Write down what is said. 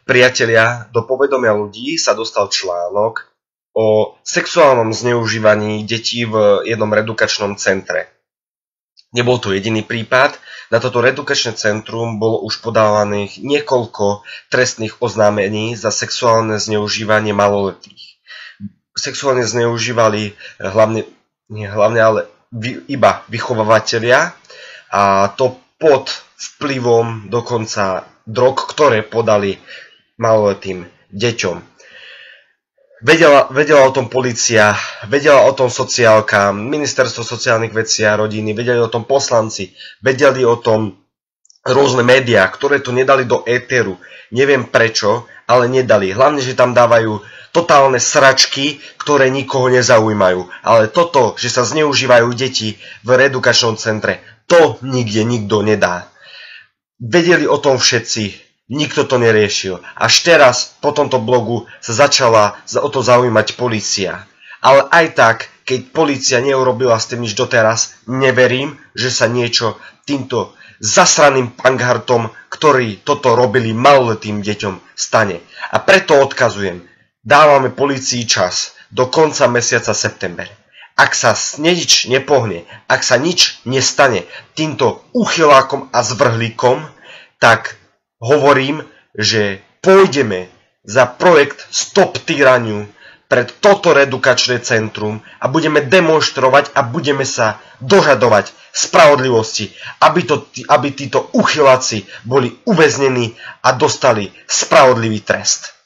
Priatelia, do povedomia ľudí sa dostal článok o sexuálnom zneužívaní detí v jednom reedukačnom centre. Nebol to jediný prípad, na toto reedukačné centrum bolo už podávaných niekoľko trestných oznámení za sexuálne zneužívanie maloletých. Sexuálne zneužívali iba vychovávateľia, a to pod vplyvom dokonca drog, ktoré podali maloletým deťom. Vedela o tom polícia, vedela o tom sociálka, ministerstvo sociálnych vecí a rodiny, vedeli o tom poslanci, vedeli o tom rôzne médiá, ktoré to nedali do éteru. Neviem prečo, ale nedali. Hlavne, že tam dávajú totálne sračky, ktoré nikoho nezaujímajú. Ale toto, že sa zneužívajú deti v reedukačnom centre, to nikde nikto nedá. Vedeli o tom všetci. Nikto to neriešil. Až teraz, po tomto blogu, sa začala o to zaujímať polícia. Ale aj tak, keď polícia neurobila s tým nič doteraz, neverím, že sa niečo týmto zasraným panghartom, ktorí toto robili maloletým deťom, stane. A preto odkazujem, dávame polícii čas do konca mesiaca september. Ak sa nič nepohne, ak sa nič nestane týmto uchylákom a zvrhlíkom, tak hovorím, že pôjdeme za projekt Stop týraniu pred toto reedukačné centrum a budeme demonštrovať a budeme sa dožadovať spravodlivosti, aby títo uchyláci boli uväznení a dostali spravodlivý trest.